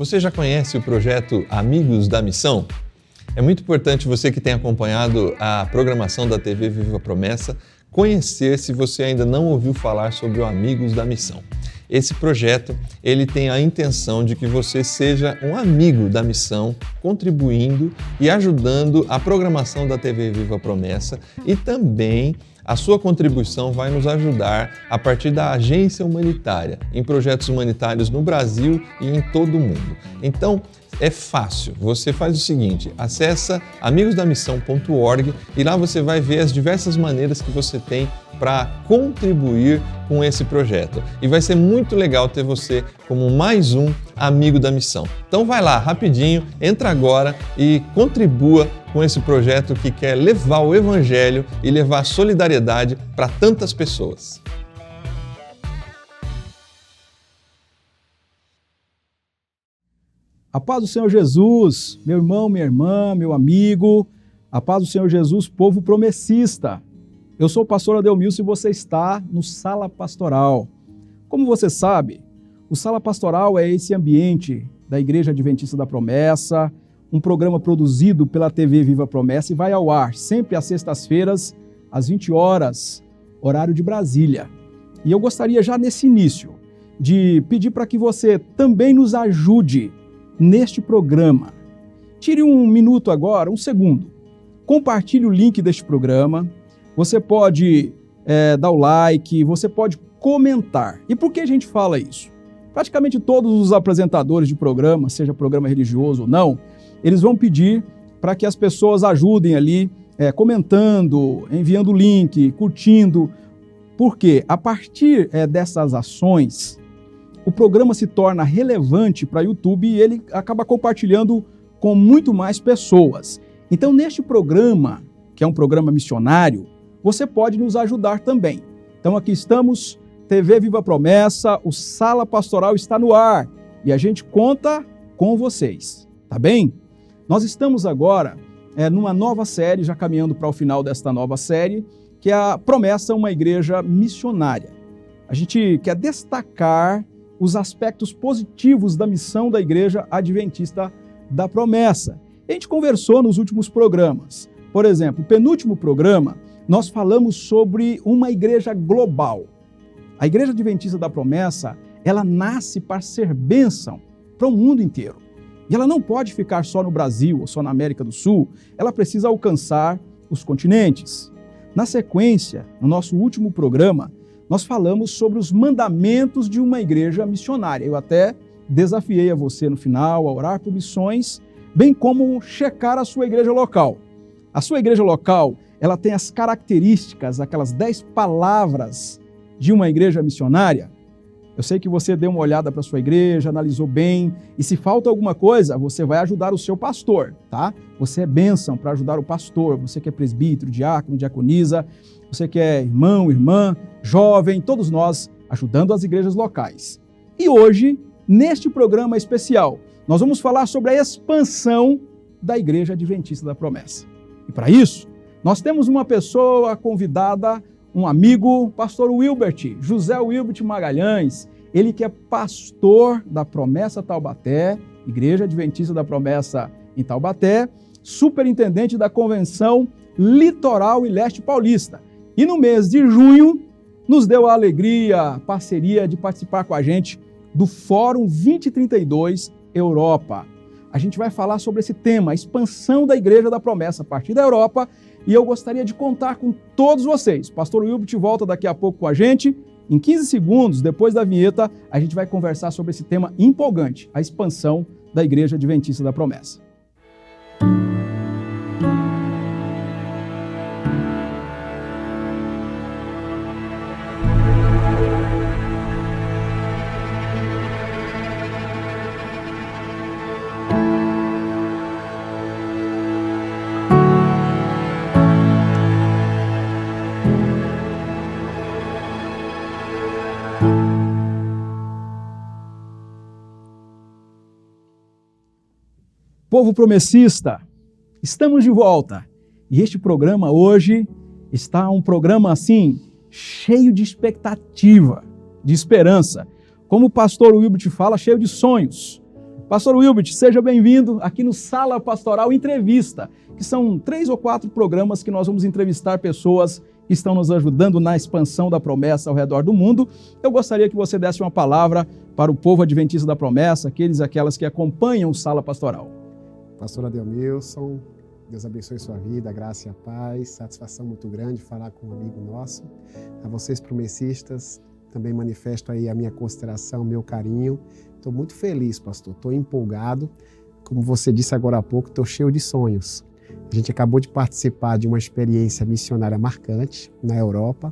Você já conhece o projeto Amigos da Missão? É muito importante você que tem acompanhado a programação da TV Viva Promessa conhecer se você ainda não ouviu falar sobre o Amigos da Missão. Esse projeto, ele tem a intenção de que você seja um amigo da missão, contribuindo e ajudando a programação da TV Viva Promessa, e também a sua contribuição vai nos ajudar a partir da agência humanitária, em projetos humanitários no Brasil e em todo o mundo. Então, é fácil. Você faz o seguinte, acessa amigosdamissão.org e lá você vai ver as diversas maneiras que você tem para contribuir com esse projeto. E vai ser muito legal ter você como mais um amigo da missão. Então vai lá, rapidinho, entra agora e contribua com esse projeto que quer levar o Evangelho e levar solidariedade para tantas pessoas. A paz do Senhor Jesus, meu irmão, minha irmã, meu amigo, a paz do Senhor Jesus, povo promessista. Eu sou o pastor Adelmilson e você está no Sala Pastoral. Como você sabe, o Sala Pastoral é esse ambiente da Igreja Adventista da Promessa, um programa produzido pela TV Viva Promessa e vai ao ar sempre às sextas-feiras, às 20 horas, horário de Brasília. E eu gostaria já nesse início de pedir para que você também nos ajude neste programa. Tire um minuto agora, um segundo. Compartilhe o link deste programa. Você pode dar o like, você pode comentar. E por que a gente fala isso? Praticamente todos os apresentadores de programa, seja programa religioso ou não, eles vão pedir para que as pessoas ajudem ali, comentando, enviando o link, curtindo. Porque a partir dessas ações, o programa se torna relevante para o YouTube e ele acaba compartilhando com muito mais pessoas. Então, neste programa, que é um programa missionário, você pode nos ajudar também. Então, aqui estamos, TV Viva Promessa, o Sala Pastoral está no ar e a gente conta com vocês, tá bem? Nós estamos agora numa nova série, já caminhando para o final desta nova série, que é a Promessa, uma igreja missionária. A gente quer destacar os aspectos positivos da missão da Igreja Adventista da Promessa. A gente conversou nos últimos programas. Por exemplo, no penúltimo programa, nós falamos sobre uma igreja global. A Igreja Adventista da Promessa, ela nasce para ser bênção para o mundo inteiro. E ela não pode ficar só no Brasil ou só na América do Sul, ela precisa alcançar os continentes. Na sequência, no nosso último programa, nós falamos sobre os mandamentos de uma igreja missionária. Eu até desafiei a você no final a orar por missões, bem como checar a sua igreja local. A sua igreja local, ela tem as características, aquelas 10 palavras de uma igreja missionária. Eu sei que você deu uma olhada para a sua igreja, analisou bem, e se falta alguma coisa, você vai ajudar o seu pastor, tá? Você é bênção para ajudar o pastor, você que é presbítero, diácono, diaconisa, você que é irmão, irmã, jovem, todos nós ajudando as igrejas locais. E hoje, neste programa especial, nós vamos falar sobre a expansão da Igreja Adventista da Promessa. E para isso, nós temos uma pessoa convidada, um amigo, pastor Wilbert, José Wilbert Magalhães, ele que é pastor da Promessa Taubaté, Igreja Adventista da Promessa em Taubaté, superintendente da Convenção Litoral e Leste Paulista. E no mês de junho, nos deu a alegria, a parceria de participar com a gente do Fórum 2032 Europa. A gente vai falar sobre esse tema, a expansão da Igreja da Promessa a partir da Europa, e eu gostaria de contar com todos vocês. Pastor Wilbert volta daqui a pouco com a gente. Em 15 segundos, depois da vinheta, a gente vai conversar sobre esse tema empolgante, a expansão da Igreja Adventista da Promessa. Povo promessista, estamos de volta. E este programa hoje está um programa assim, cheio de expectativa, de esperança. Como o pastor Wilbert fala, cheio de sonhos. Pastor Wilbert, seja bem-vindo aqui no Sala Pastoral Entrevista, que são 3 ou 4 programas que nós vamos entrevistar pessoas que estão nos ajudando na expansão da promessa ao redor do mundo. Eu gostaria que você desse uma palavra para o povo adventista da promessa, aqueles e aquelas que acompanham o Sala Pastoral. Pastor Adelmilson, Deus abençoe sua vida, graça e a paz, satisfação muito grande falar com um amigo nosso. A vocês promessistas, também manifesto aí a minha consideração, meu carinho. Estou muito feliz, pastor, estou empolgado. Como você disse agora há pouco, estou cheio de sonhos. A gente acabou de participar de uma experiência missionária marcante na Europa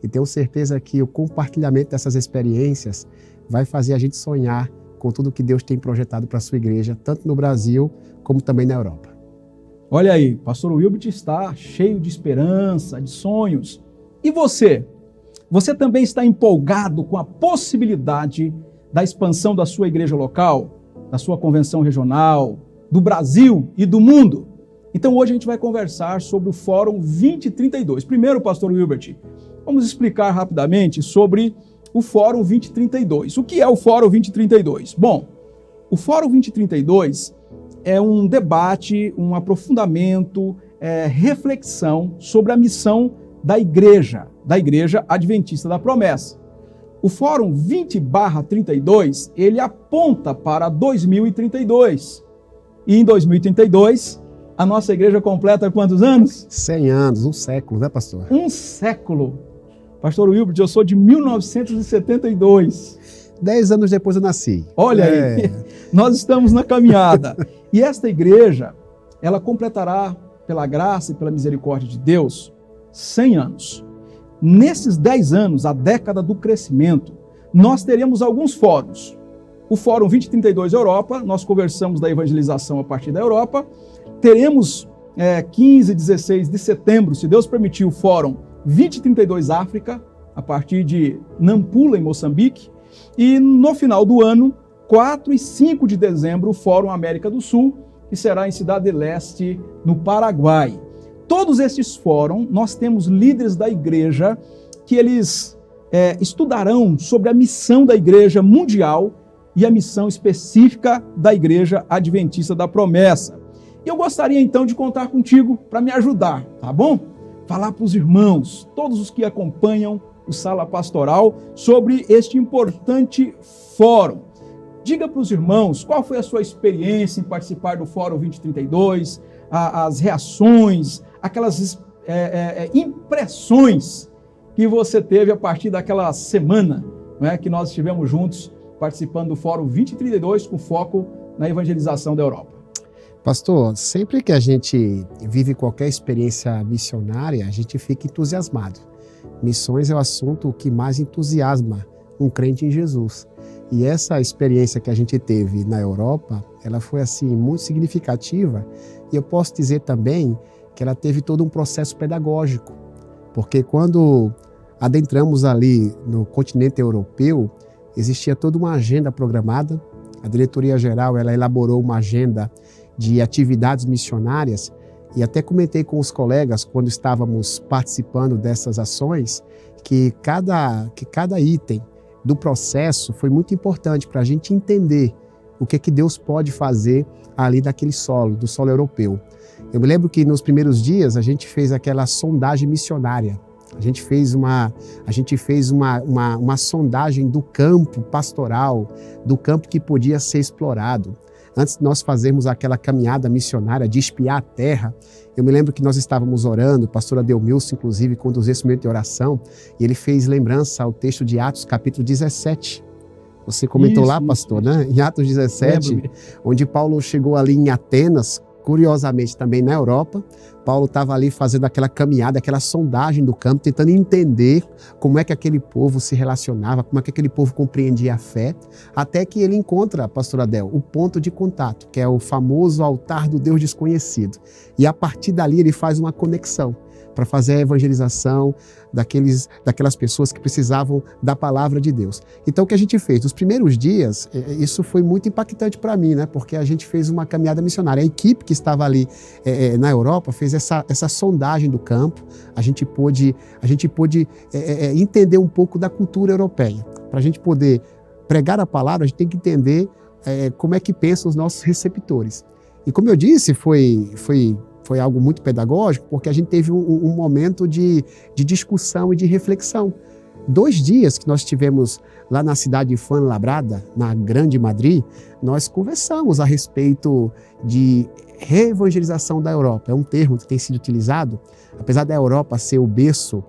e tenho certeza que o compartilhamento dessas experiências vai fazer a gente sonhar com tudo que Deus tem projetado para a sua igreja, tanto no Brasil como também na Europa. Olha aí, pastor Wilbert está cheio de esperança, de sonhos. E você? Você também está empolgado com a possibilidade da expansão da sua igreja local, da sua convenção regional, do Brasil e do mundo? Então hoje a gente vai conversar sobre o Fórum 2032. Primeiro, pastor Wilbert, vamos explicar rapidamente sobre o Fórum 2032. O que é o Fórum 2032? Bom, o Fórum 2032 é um debate, um aprofundamento, reflexão sobre a missão da Igreja Adventista da Promessa. O Fórum 20/32, ele aponta para 2032. E em 2032, a nossa igreja completa quantos anos? 100 anos, um século, né, pastor? Um século. Pastor Wilbert, eu sou de 1972. 10 anos depois eu nasci. Olha aí, nós estamos na caminhada. E esta igreja, ela completará, pela graça e pela misericórdia de Deus, 100 anos. Nesses 10 anos, a década do crescimento, nós teremos alguns fóruns. O Fórum 2032 Europa, nós conversamos da evangelização a partir da Europa. Teremos 15 e 16 de setembro, se Deus permitir, o Fórum 2032 África, a partir de Nampula, em Moçambique. E no final do ano, 4 e 5 de dezembro, o Fórum América do Sul, que será em Cidade del Este, no Paraguai. Todos estes fóruns, nós temos líderes da igreja que eles estudarão sobre a missão da igreja mundial e a missão específica da Igreja Adventista da Promessa. E eu gostaria então de contar contigo para me ajudar, tá bom? Falar para os irmãos, todos os que acompanham o Sala Pastoral, sobre este importante fórum. Diga para os irmãos qual foi a sua experiência em participar do Fórum 2032, as reações, aquelas impressões que você teve a partir daquela semana, né, que nós estivemos juntos participando do Fórum 2032 com foco na evangelização da Europa. Pastor, sempre que a gente vive qualquer experiência missionária, a gente fica entusiasmado. Missões é o assunto que mais entusiasma um crente em Jesus. E essa experiência que a gente teve na Europa, ela foi assim muito significativa. E eu posso dizer também que ela teve todo um processo pedagógico, porque quando adentramos ali no continente europeu, existia toda uma agenda programada. A diretoria geral, ela elaborou uma agenda de atividades missionárias, e até comentei com os colegas quando estávamos participando dessas ações que cada item do processo foi muito importante para a gente entender o que Deus pode fazer ali daquele solo, do solo europeu. Eu me lembro que nos primeiros dias a gente fez aquela sondagem missionária. A gente fez uma sondagem do campo pastoral, do campo que podia ser explorado. Antes de nós fazermos aquela caminhada missionária de espiar a terra, eu me lembro que nós estávamos orando, o pastor Adelmilson, inclusive, conduziu esse momento de oração, e ele fez lembrança ao texto de Atos, capítulo 17. Você comentou lá, pastor, né? Em Atos 17, onde Paulo chegou ali em Atenas, curiosamente também na Europa. Paulo estava ali fazendo aquela caminhada, aquela sondagem do campo, tentando entender como é que aquele povo se relacionava, como é que aquele povo compreendia a fé, até que ele encontra, pastor Adel, o ponto de contato, que é o famoso altar do Deus desconhecido. E a partir dali ele faz uma conexão para fazer a evangelização daquelas pessoas que precisavam da palavra de Deus. Então o que a gente fez? Nos primeiros dias, isso foi muito impactante para mim, né? Porque a gente fez uma caminhada missionária. A equipe que estava ali na Europa fez essa sondagem do campo. A gente pôde entender um pouco da cultura europeia. Para a gente poder pregar a palavra, a gente tem que entender como é que pensam os nossos receptores. E como eu disse, foi algo muito pedagógico, porque a gente teve um momento de discussão e de reflexão. 2 dias que nós tivemos lá na cidade de Fuenlabrada, na Grande Madrid, nós conversamos a respeito de reevangelização da Europa. É um termo que tem sido utilizado, apesar da Europa ser o berço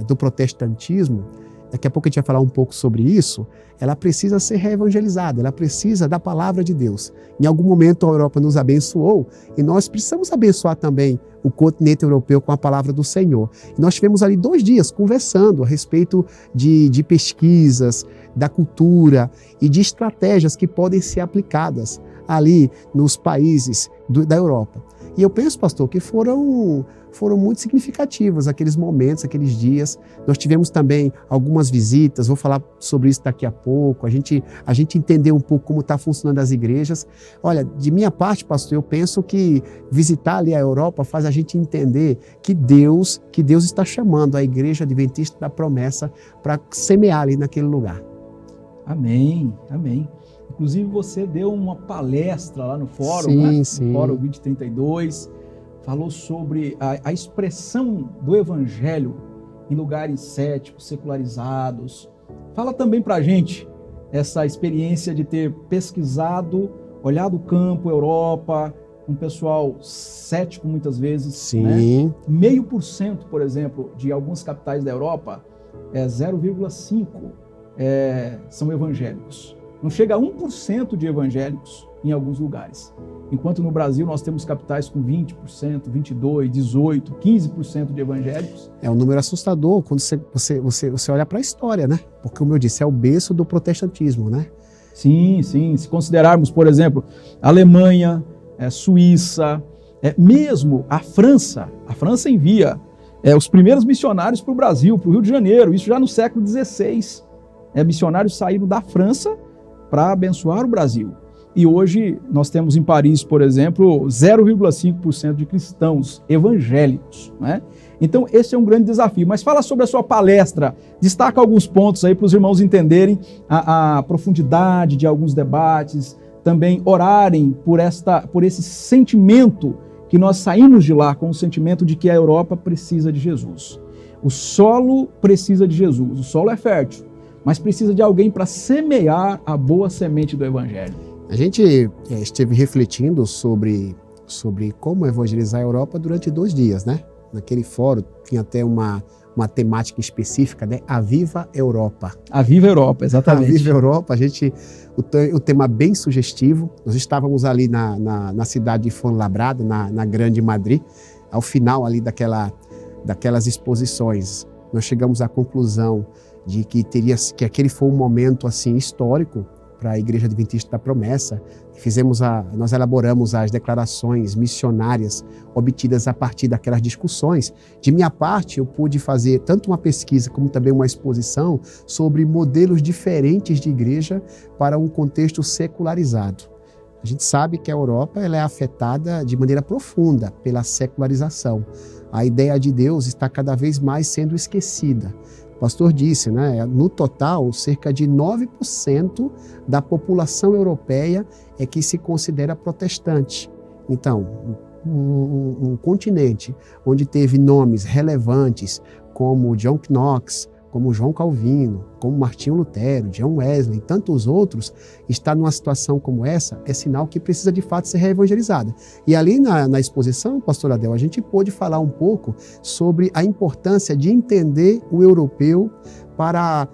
do protestantismo. Daqui a pouco a gente vai falar um pouco sobre isso. Ela precisa ser reevangelizada, ela precisa da palavra de Deus. Em algum momento a Europa nos abençoou e nós precisamos abençoar também o continente europeu com a palavra do Senhor. E nós tivemos ali 2 dias conversando a respeito de pesquisas, da cultura e de estratégias que podem ser aplicadas ali nos países da Europa. E eu penso, pastor, que foram muito significativos aqueles momentos, aqueles dias. Nós tivemos também algumas visitas, vou falar sobre isso daqui a pouco, a gente entendeu um pouco como está funcionando as igrejas. Olha, de minha parte, pastor, eu penso que visitar ali a Europa faz a gente entender que Deus está chamando a Igreja Adventista da Promessa para semear ali naquele lugar. Amém, amém. Inclusive você deu uma palestra lá no fórum, sim, né? Sim. No Fórum 2032, falou sobre a expressão do Evangelho em lugares céticos, secularizados. Fala também pra gente essa experiência de ter pesquisado, olhado o campo, Europa, um pessoal cético muitas vezes. Sim. Né? 0,5%, por exemplo, de algumas capitais da Europa, 0,5% são evangélicos. Não chega a 1% de evangélicos em alguns lugares. Enquanto no Brasil nós temos capitais com 20%, 22%, 18%, 15% de evangélicos. É um número assustador quando você olha para a história, né? Porque, como eu disse, é o berço do protestantismo, né? Sim, sim. Se considerarmos, por exemplo, Alemanha, Suíça, mesmo a França envia os primeiros missionários para o Brasil, para o Rio de Janeiro, isso já no século XVI. Missionários saíram da França para abençoar o Brasil. E hoje nós temos em Paris, por exemplo, 0,5% de cristãos evangélicos, né? Então esse é um grande desafio. Mas fala sobre a sua palestra, destaca alguns pontos aí para os irmãos entenderem a profundidade de alguns debates, também orarem por esse sentimento que nós saímos de lá com o sentimento de que a Europa precisa de Jesus. O solo precisa de Jesus, o solo é fértil, mas precisa de alguém para semear a boa semente do Evangelho. A gente esteve refletindo sobre como evangelizar a Europa durante 2 dias, né? Naquele fórum tinha até uma temática específica, né? A Viva Europa. A Viva Europa, exatamente. A Viva Europa, o tema bem sugestivo. Nós estávamos ali na cidade de Fuenlabrada, na Grande Madrid, ao final ali daquelas exposições. Nós chegamos à conclusão de que aquele foi um momento assim histórico para a Igreja Adventista da Promessa. Nós elaboramos as declarações missionárias obtidas a partir daquelas discussões. De minha parte, eu pude fazer tanto uma pesquisa como também uma exposição sobre modelos diferentes de igreja para um contexto secularizado. A gente sabe que a Europa ela é afetada de maneira profunda pela secularização. A ideia de Deus está cada vez mais sendo esquecida. O pastor disse, né, no total, cerca de 9% da população europeia é que se considera protestante. Então, um continente onde teve nomes relevantes como John Knox, como João Calvino, como Martinho Lutero, John Wesley e tantos outros, está numa situação como essa, é sinal que precisa de fato ser reevangelizada. E ali na exposição, pastor Adel, a gente pôde falar um pouco sobre a importância de entender o europeu para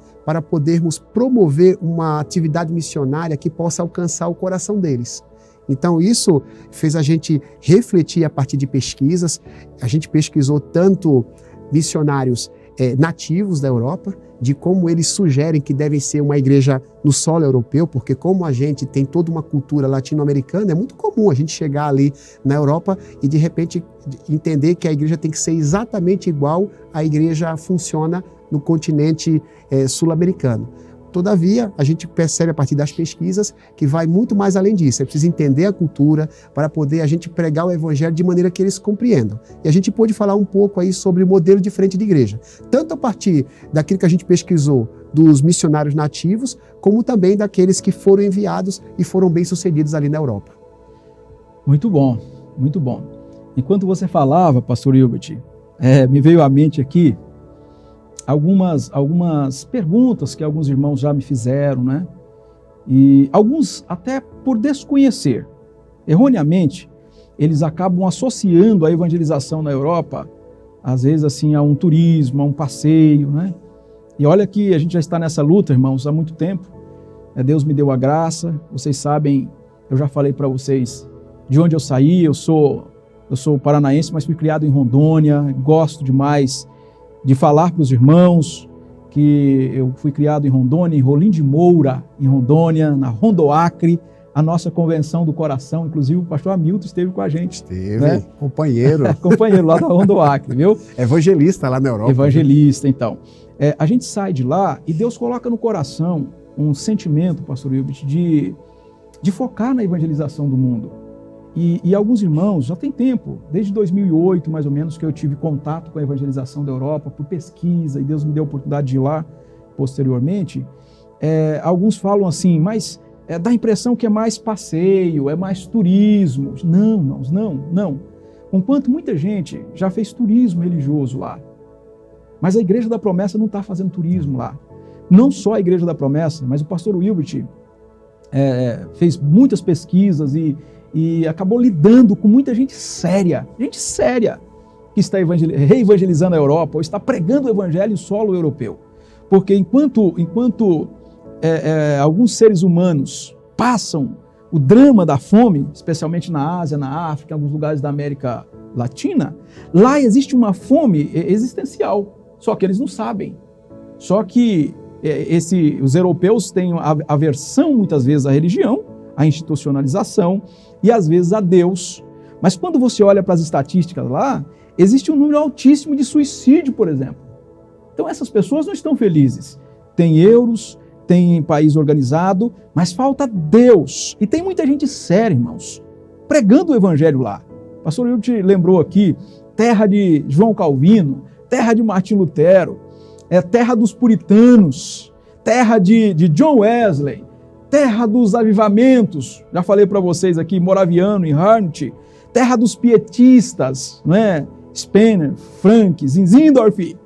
podermos promover uma atividade missionária que possa alcançar o coração deles. Então isso fez a gente refletir a partir de pesquisas. A gente pesquisou tanto missionários nativos da Europa, de como eles sugerem que deve ser uma igreja no solo europeu, porque como a gente tem toda uma cultura latino-americana, é muito comum a gente chegar ali na Europa e de repente entender que a igreja tem que ser exatamente igual à igreja funciona no continente sul-americano. Todavia, a gente percebe a partir das pesquisas que vai muito mais além disso. É preciso entender a cultura para poder a gente pregar o evangelho de maneira que eles compreendam. E a gente pôde falar um pouco aí sobre o modelo diferente de igreja. Tanto a partir daquilo que a gente pesquisou dos missionários nativos, como também daqueles que foram enviados e foram bem-sucedidos ali na Europa. Muito bom, muito bom. Enquanto você falava, pastor Hilbert, me veio à mente aqui algumas perguntas que alguns irmãos já me fizeram, né? E alguns até por desconhecer. Erroneamente, eles acabam associando a evangelização na Europa, às vezes assim, a um turismo, a um passeio, né? E olha que a gente já está nessa luta, irmãos, há muito tempo. Deus me deu a graça, vocês sabem, eu já falei para vocês de onde eu saí, eu sou paranaense, mas fui criado em Rondônia, gosto demais de falar para os irmãos que eu fui criado em Rondônia, em Rolim de Moura, em Rondônia, na Rondoacre, a nossa convenção do coração, inclusive o pastor Hamilton esteve com a gente. Esteve, né? Companheiro. Companheiro lá da Rondoacre, viu? Evangelista lá na Europa. Evangelista, então. A gente sai de lá e Deus coloca no coração um sentimento, pastor Hilbert, de focar na evangelização do mundo. E alguns irmãos, já tem tempo, desde 2008 mais ou menos, que eu tive contato com a evangelização da Europa por pesquisa, e Deus me deu a oportunidade de ir lá posteriormente. Alguns falam assim, mas dá a impressão que é mais passeio, é mais turismo. Não, irmãos, não. Enquanto muita gente já fez turismo religioso lá, mas a Igreja da Promessa não está fazendo turismo lá. Não só a Igreja da Promessa, mas o pastor Hilbert fez muitas pesquisas e acabou lidando com muita gente séria que está reevangelizando a Europa, ou está pregando o evangelho em solo europeu. Porque enquanto alguns seres humanos passam o drama da fome, especialmente na Ásia, na África, em alguns lugares da América Latina, lá existe uma fome existencial, só que eles não sabem. Só que os europeus têm aversão muitas vezes à religião, à institucionalização e às vezes a Deus. Mas quando você olha para as estatísticas lá, existe um número altíssimo de suicídio, por exemplo. Então essas pessoas não estão felizes. Tem euros, tem país organizado, mas falta Deus. E tem muita gente séria, irmãos, pregando o evangelho lá. O pastor Hilbert te lembrou aqui, terra de João Calvino, terra de Martim Lutero, terra dos puritanos, terra de John Wesley, terra dos avivamentos, já falei para vocês aqui, Moraviano e Harnett, terra dos pietistas, né? Spener, Frank, Zinzendorf.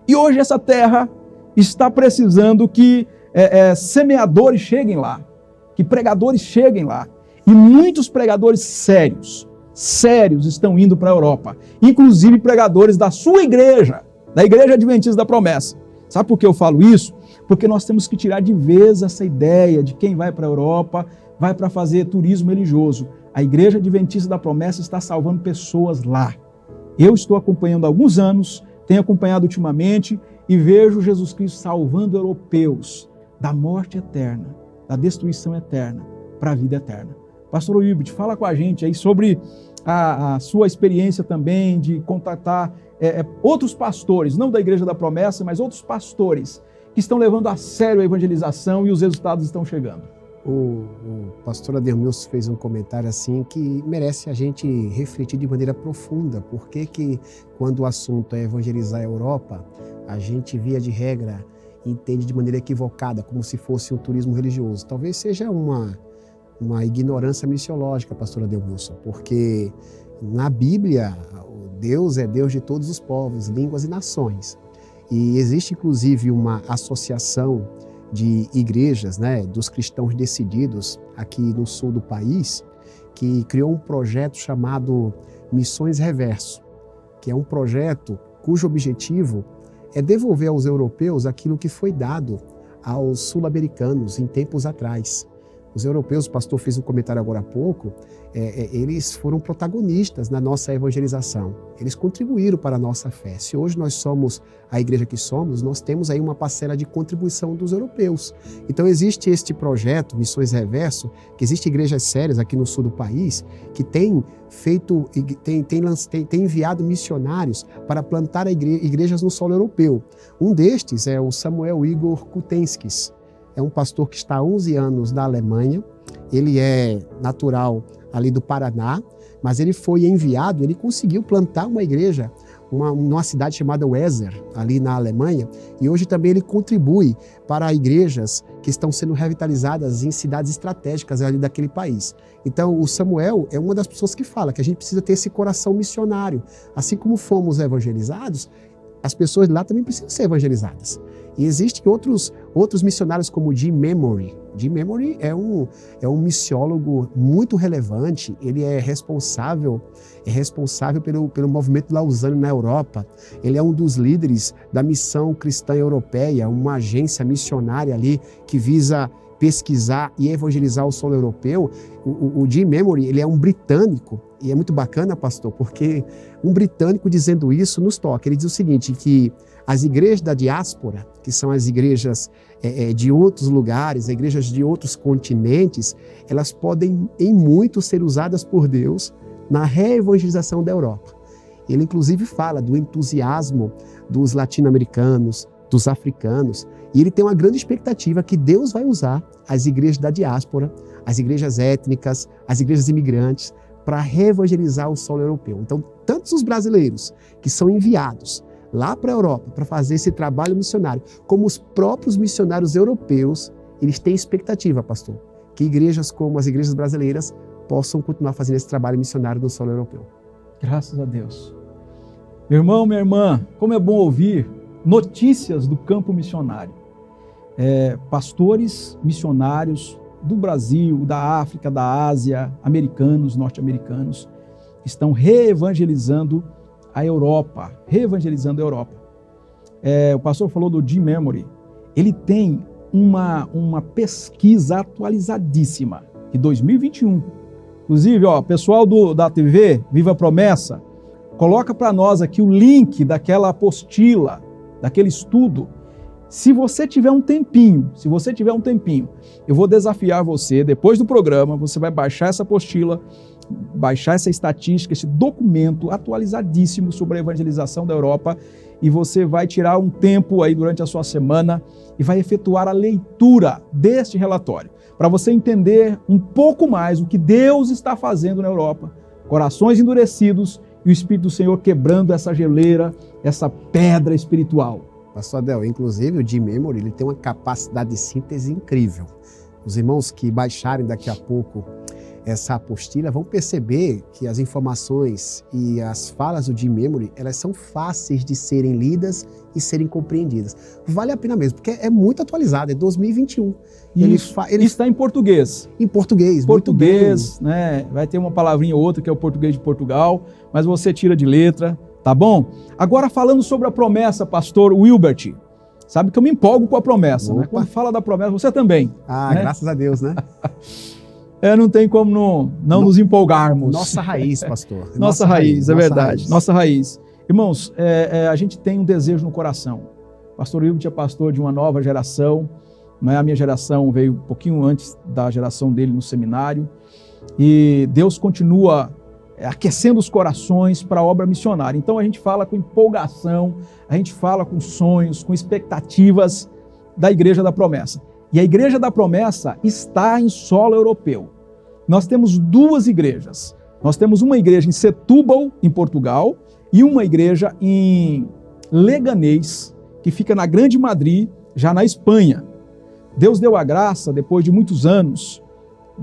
E hoje essa terra está precisando que semeadores cheguem lá, que pregadores cheguem lá. E muitos pregadores sérios estão indo para a Europa, inclusive pregadores da sua igreja, da Igreja Adventista da Promessa. Sabe por que eu falo isso? Porque nós temos que tirar de vez essa ideia de quem vai para a Europa, vai para fazer turismo religioso. A Igreja Adventista da Promessa está salvando pessoas lá. Eu estou acompanhando há alguns anos, tenho acompanhado ultimamente e vejo Jesus Cristo salvando europeus da morte eterna, da destruição eterna, para a vida eterna. Pastor Hilbert, fala com a gente aí sobre a sua experiência também de contatar outros pastores, não da Igreja da Promessa, mas outros pastores que estão levando a sério a evangelização e os resultados estão chegando. O pastor Adelmilson fez um comentário assim que merece a gente refletir de maneira profunda. Por que quando o assunto é evangelizar a Europa, a gente, via de regra, entende de maneira equivocada, como se fosse um turismo religioso? Talvez seja uma ignorância missiológica, pastor Adelmilson, porque na Bíblia, Deus é Deus de todos os povos, línguas e nações. E existe, inclusive, uma associação de igrejas, né, dos cristãos decididos aqui no sul do país, que criou um projeto chamado Missões Reverso, que é um projeto cujo objetivo é devolver aos europeus aquilo que foi dado aos sul-americanos em tempos atrás. Os europeus, o pastor fez um comentário agora há pouco, eles foram protagonistas na nossa evangelização. Eles contribuíram para a nossa fé. Se hoje nós somos a igreja que somos, nós temos aí uma parcela de contribuição dos europeus. Então existe este projeto, Missões Reverso, que existe igrejas sérias aqui no sul do país, que tem enviado missionários para plantar igrejas no solo europeu. Um destes é o Samuel Igor Kutenskis. É um pastor que está há 11 anos na Alemanha, ele é natural ali do Paraná, mas ele foi enviado, ele conseguiu plantar uma igreja numa cidade chamada Weser, ali na Alemanha, e hoje também ele contribui para igrejas que estão sendo revitalizadas em cidades estratégicas ali daquele país. Então, o Samuel é uma das pessoas que fala que a gente precisa ter esse coração missionário. Assim como fomos evangelizados, as pessoas lá também precisam ser evangelizadas. E existem outros missionários como o Jim Memory. Jim Memory é um missiólogo muito relevante, ele é responsável pelo movimento Lausanne na Europa. Ele é um dos líderes da Missão Cristã Europeia, uma agência missionária ali que visa pesquisar e evangelizar o solo europeu. O Jim Memory, ele é um britânico, e é muito bacana, pastor, porque um britânico dizendo isso nos toca. Ele diz o seguinte, que as igrejas da diáspora, que são as igrejas de outros lugares, igrejas de outros continentes, elas podem, em muito, ser usadas por Deus na reevangelização da Europa. Ele, inclusive, fala do entusiasmo dos latino-americanos, dos africanos, e ele tem uma grande expectativa que Deus vai usar as igrejas da diáspora, as igrejas étnicas, as igrejas imigrantes, para reevangelizar o solo europeu. Então, tantos os brasileiros que são enviados lá para a Europa para fazer esse trabalho missionário, como os próprios missionários europeus, eles têm expectativa, pastor, que igrejas como as igrejas brasileiras possam continuar fazendo esse trabalho missionário no solo europeu. Graças a Deus. Meu irmão, minha irmã, como é bom ouvir notícias do campo missionário. Pastores missionários do Brasil, da África, da Ásia, americanos, norte-americanos, estão reevangelizando a Europa, o pastor falou do Jim Memory, ele tem uma pesquisa atualizadíssima de 2021. Inclusive, pessoal da TV Viva a Promessa, coloca para nós aqui o link daquela apostila, daquele estudo. Se você tiver um tempinho, eu vou desafiar você, depois do programa, você vai baixar essa apostila, baixar essa estatística, esse documento atualizadíssimo sobre a evangelização da Europa, e você vai tirar um tempo aí durante a sua semana e vai efetuar a leitura deste relatório, para você entender um pouco mais o que Deus está fazendo na Europa, corações endurecidos e o Espírito do Senhor quebrando essa geleira, essa pedra espiritual. Pastor Adel, inclusive o Jim Memory, ele tem uma capacidade de síntese incrível. Os irmãos que baixarem daqui a pouco essa apostila vão perceber que as informações e as falas do Jim Memory, elas são fáceis de serem lidas e serem compreendidas. Vale a pena mesmo, porque é muito atualizado, é 2021. Ele está em português. Em português, português, né? Vai ter uma palavrinha ou outra que é o português de Portugal, mas você tira de letra, tá bom? Agora falando sobre a promessa, pastor Wilbert, sabe que eu me empolgo com a promessa, né? Quando fala da promessa, você também. Ah, né? Graças a Deus, né? Não tem como não nos empolgarmos. Nossa raiz, pastor. Nossa raiz, é verdade. Nossa raiz. Irmãos, a gente tem um desejo no coração. Pastor Wilbert é pastor de uma nova geração, né? A minha geração veio um pouquinho antes da geração dele no seminário, e Deus continua aquecendo os corações para a obra missionária. Então a gente fala com empolgação, a gente fala com sonhos, com expectativas da Igreja da Promessa. E a Igreja da Promessa está em solo europeu. Nós temos duas igrejas. Nós temos uma igreja em Setúbal, em Portugal, e uma igreja em Leganés, que fica na Grande Madrid, já na Espanha. Deus deu a graça, depois de muitos anos,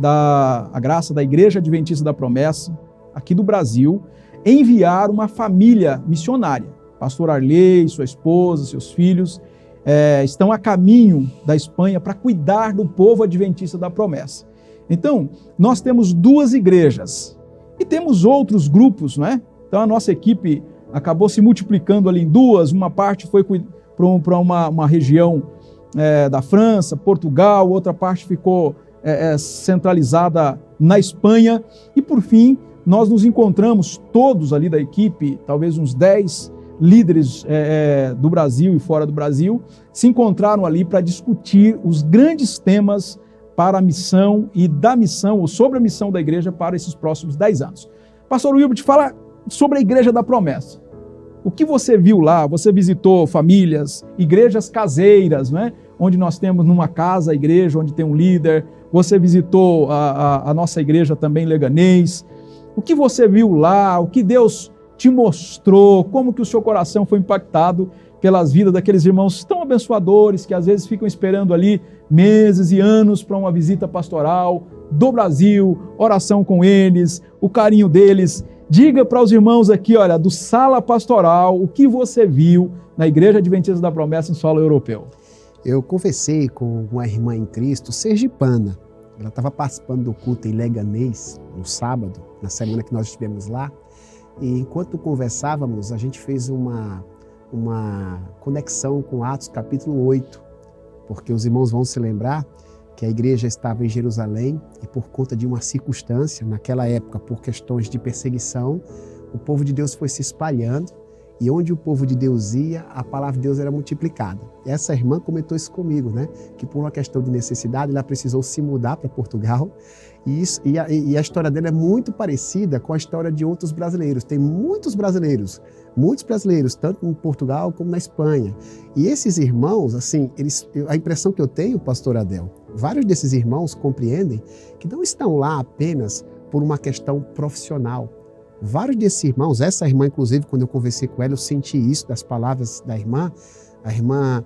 a graça da Igreja Adventista da Promessa, aqui do Brasil, enviar uma família missionária. Pastor Arley, sua esposa, seus filhos, estão a caminho da Espanha para cuidar do povo adventista da promessa. Então, nós temos duas igrejas e temos outros grupos, né? Então, a nossa equipe acabou se multiplicando ali em duas, uma parte foi para uma região da França, Portugal, outra parte ficou centralizada na Espanha, e por fim, nós nos encontramos todos ali da equipe, talvez uns 10 líderes do Brasil e fora do Brasil, se encontraram ali para discutir os grandes temas para a missão e da missão, ou sobre a missão da igreja para esses próximos 10 anos. Pastor Wilbert, fala sobre a Igreja da Promessa. O que você viu lá? Você visitou famílias, igrejas caseiras, né? Onde nós temos numa casa a igreja, onde tem um líder. Você visitou a nossa igreja também em Leganés. O que você viu lá? O que Deus te mostrou, como que o seu coração foi impactado pelas vidas daqueles irmãos tão abençoadores que às vezes ficam esperando ali meses e anos para uma visita pastoral do Brasil, oração com eles, o carinho deles. Diga para os irmãos aqui, olha, do Sala Pastoral, o que você viu na Igreja Adventista da Promessa em solo europeu. Eu conversei com uma irmã em Cristo, sergipana. Ela estava participando do culto em Leganês, no sábado, na semana que nós estivemos lá. E enquanto conversávamos, a gente fez uma conexão com Atos capítulo 8, porque os irmãos vão se lembrar que a igreja estava em Jerusalém e por conta de uma circunstância, naquela época, por questões de perseguição, o povo de Deus foi se espalhando e onde o povo de Deus ia, a palavra de Deus era multiplicada. E essa irmã comentou isso comigo, né? Que por uma questão de necessidade, ela precisou se mudar para Portugal e a história dela é muito parecida com a história de outros brasileiros. Tem muitos brasileiros, tanto em Portugal como na Espanha. E esses irmãos, assim, a impressão que eu tenho, pastor Adel, vários desses irmãos compreendem que não estão lá apenas por uma questão profissional. Vários desses irmãos, essa irmã, inclusive, quando eu conversei com ela, eu senti isso das palavras da irmã, a irmã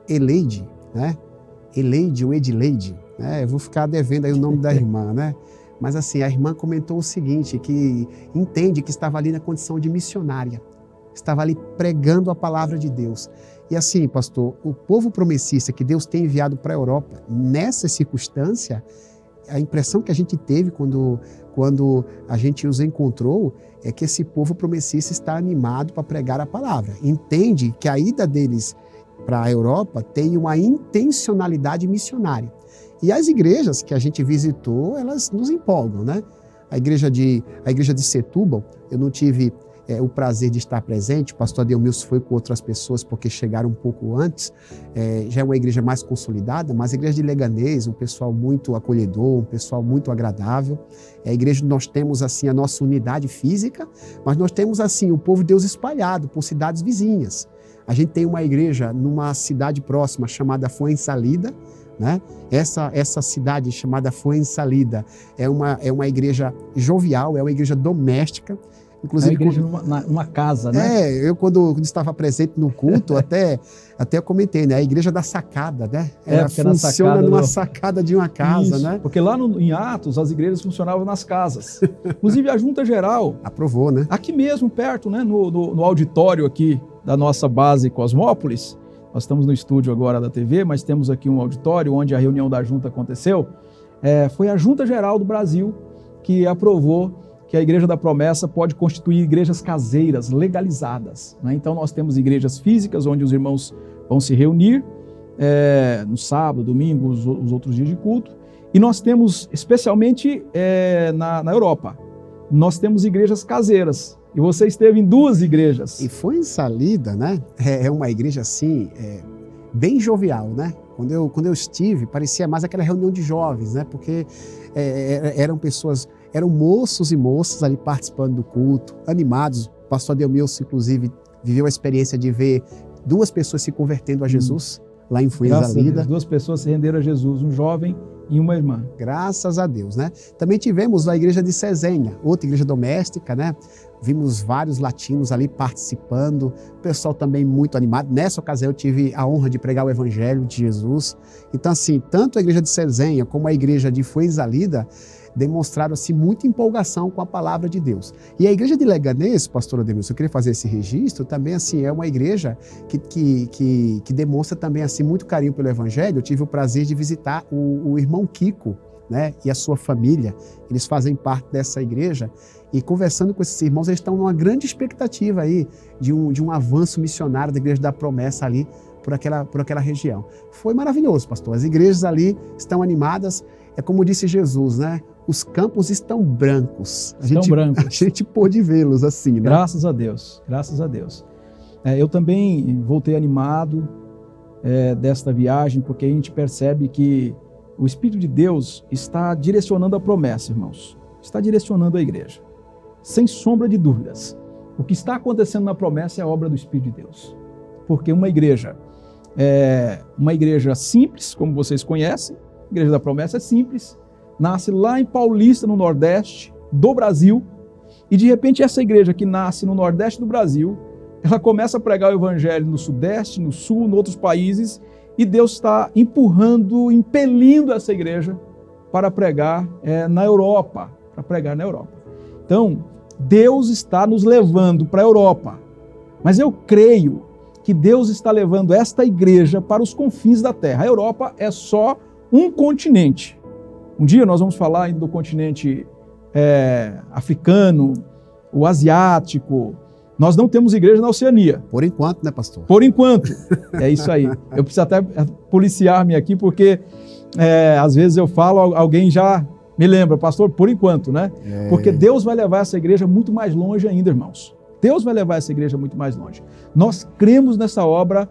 Eleide, né? Eleide ou Edileide, né? Eu vou ficar devendo aí o nome da irmã, né? Mas assim, a irmã comentou o seguinte, que entende que estava ali na condição de missionária, estava ali pregando a palavra de Deus. E assim, pastor, o povo promessista que Deus tem enviado para a Europa, nessa circunstância, a impressão que a gente teve quando a gente os encontrou é que esse povo promessista está animado para pregar a palavra. Entende que a ida deles para a Europa tem uma intencionalidade missionária. E as igrejas que a gente visitou, elas nos empolgam, né? A igreja de Setúbal, eu não tive o prazer de estar presente, o pastor Adelmilson foi com outras pessoas porque chegaram um pouco antes, já é uma igreja mais consolidada, mas a igreja de Leganês, um pessoal muito acolhedor, um pessoal muito agradável. É a igreja onde nós temos assim a nossa unidade física, mas nós temos assim o povo de Deus espalhado por cidades vizinhas. A gente tem uma igreja numa cidade próxima chamada Fuensalida, né? Essa cidade chamada Fuensalida é uma igreja jovial, é uma igreja doméstica. Inclusive, é uma igreja numa casa, né? Eu quando estava presente no culto, até eu comentei, né? A igreja da sacada, né? Ela funciona numa sacada de uma casa, isso, né? Porque lá em Atos, as igrejas funcionavam nas casas. Inclusive, a Junta Geral... aprovou, né? Aqui mesmo, perto, né? No auditório aqui da nossa base Cosmópolis. Nós estamos no estúdio agora da TV, mas temos aqui um auditório onde a reunião da Junta aconteceu. Foi a Junta Geral do Brasil que aprovou que a Igreja da Promessa pode constituir igrejas caseiras, legalizadas, né? Então nós temos igrejas físicas onde os irmãos vão se reunir no sábado, domingo, os outros dias de culto. E nós temos, especialmente na Europa, nós temos igrejas caseiras. E você esteve em 2 igrejas. E Fuensalida, né? É uma igreja assim, bem jovial, né? Quando eu estive, parecia mais aquela reunião de jovens, né? Porque eram moços e moças ali participando do culto, animados. O pastor Adelmilson, inclusive, viveu a experiência de ver 2 pessoas se convertendo a Jesus lá em Fuensalida. 2 pessoas se renderam a Jesus, um jovem e uma irmã. Graças a Deus, né? Também tivemos a igreja de Cesenha, outra igreja doméstica, né? Vimos vários latinos ali participando, o pessoal também muito animado. Nessa ocasião eu tive a honra de pregar o evangelho de Jesus. Então assim, tanto a igreja de Cesenha como a igreja de Fuensalida demonstraram assim muita empolgação com a palavra de Deus. E a igreja de Leganês, pastor Adelmilson, eu queria fazer esse registro, também assim é uma igreja que demonstra também assim muito carinho pelo evangelho. Eu tive o prazer de visitar o irmão Kiko, né, e a sua família. Eles fazem parte dessa igreja e conversando com esses irmãos, eles estão numa grande expectativa aí de um avanço missionário da Igreja da Promessa ali por aquela região. Foi maravilhoso, pastor. As igrejas ali estão animadas. É como disse Jesus, né? Os campos estão brancos. A gente pôde vê-los assim, né? Graças a Deus, graças a Deus. Eu também voltei animado desta viagem, porque a gente percebe que o Espírito de Deus está direcionando a promessa, irmãos. Está direcionando a igreja. Sem sombra de dúvidas. O que está acontecendo na promessa é a obra do Espírito de Deus. Porque uma igreja simples, como vocês conhecem, a Igreja da Promessa é simples, nasce lá em Paulista, no Nordeste do Brasil, E de repente essa igreja que nasce no Nordeste do Brasil, ela começa a pregar o evangelho no Sudeste, no Sul, em outros países, e Deus está empurrando, impelindo essa igreja para pregar na Europa, Então, Deus está nos levando para a Europa, mas eu creio que Deus está levando esta igreja para os confins da terra. A Europa é só um continente. Um dia nós vamos falar ainda do continente africano, o asiático. Nós não temos igreja na Oceania. Por enquanto, né, pastor? Por enquanto. É isso aí. Eu preciso até policiar-me aqui, porque às vezes eu falo, alguém já me lembra, pastor, por enquanto, né? Porque Deus vai levar essa igreja muito mais longe ainda, irmãos. Deus vai levar essa igreja muito mais longe. Nós cremos nessa obra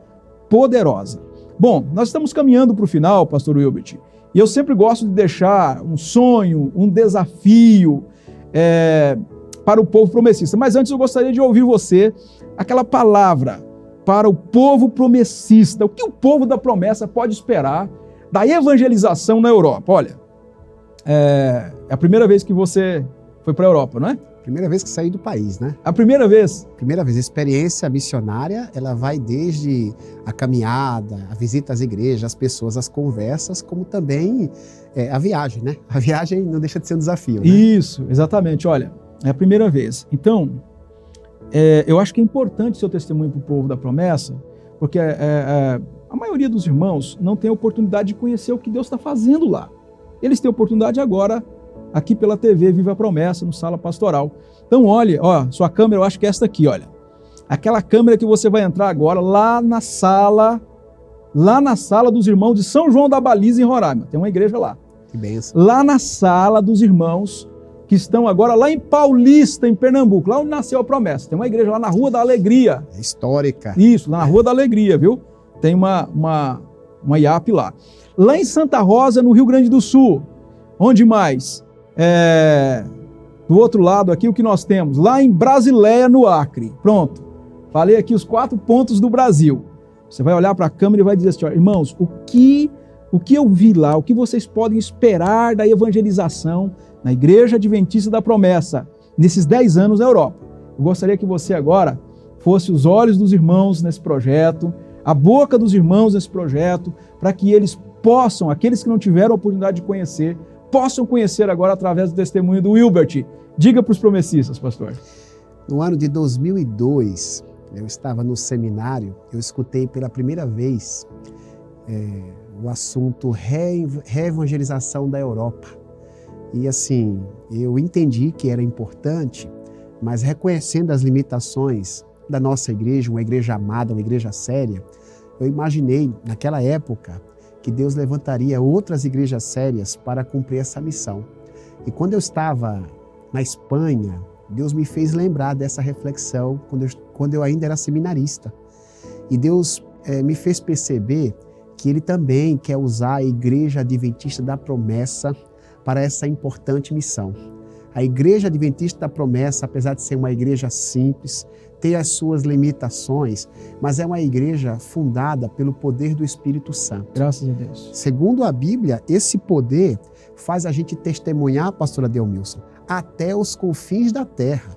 poderosa. Bom, nós estamos caminhando para o final, pastor Wilbert, e eu sempre gosto de deixar um sonho, um desafio para o povo promessista. Mas antes eu gostaria de ouvir você, aquela palavra para o povo promessista. O que o povo da promessa pode esperar da evangelização na Europa? Olha, é a primeira vez que você foi para a Europa, não é? Primeira vez que saí do país, né? A primeira vez? Primeira vez. A experiência missionária, ela vai desde a caminhada, a visita às igrejas, as pessoas, as conversas, como também a viagem, né? A viagem não deixa de ser um desafio, né? Isso, exatamente. Olha, é a primeira vez. Então, eu acho que é importante o seu testemunho para o povo da promessa, porque a maioria dos irmãos não tem a oportunidade de conhecer o que Deus está fazendo lá. Eles têm a oportunidade agora, aqui pela TV Viva a Promessa, no Sala Pastoral. Então, olha, sua câmera, eu acho que é esta aqui, olha. Aquela câmera que você vai entrar agora lá na sala dos irmãos de São João da Baliza, em Roraima. Tem uma igreja lá. Que bênção. Lá na sala dos irmãos que estão agora lá em Paulista, em Pernambuco, lá onde nasceu a promessa. Tem uma igreja lá na Rua da Alegria. É histórica. Isso, lá na Rua da Alegria, viu? Tem uma IAP lá. Lá em Santa Rosa, no Rio Grande do Sul. Onde mais? Do outro lado aqui, o que nós temos? Lá em Brasileia, no Acre. Pronto. Falei aqui os 4 pontos do Brasil. Você vai olhar para a câmera e vai dizer assim, irmãos, o que eu vi lá, o que vocês podem esperar da evangelização na Igreja Adventista da Promessa, nesses 10 anos na Europa. Eu gostaria que você agora fosse os olhos dos irmãos nesse projeto, a boca dos irmãos nesse projeto, para que eles possam, aqueles que não tiveram a oportunidade de conhecer, possam conhecer agora através do testemunho do Wilbert. Diga para os promessistas, pastor. No ano de 2002, eu estava no seminário, eu escutei pela primeira vez o assunto reevangelização da Europa. E assim, eu entendi que era importante, mas reconhecendo as limitações da nossa igreja, uma igreja amada, uma igreja séria, eu imaginei, naquela época, que Deus levantaria outras igrejas sérias para cumprir essa missão. E quando eu estava na Espanha, Deus me fez lembrar dessa reflexão quando eu ainda era seminarista. E Deus me fez perceber que Ele também quer usar a Igreja Adventista da Promessa para essa importante missão. A Igreja Adventista da Promessa, apesar de ser uma igreja simples, tem as suas limitações, mas é uma igreja fundada pelo poder do Espírito Santo. Graças a Deus. Segundo a Bíblia, esse poder faz a gente testemunhar, pastora Delmilson, até os confins da terra,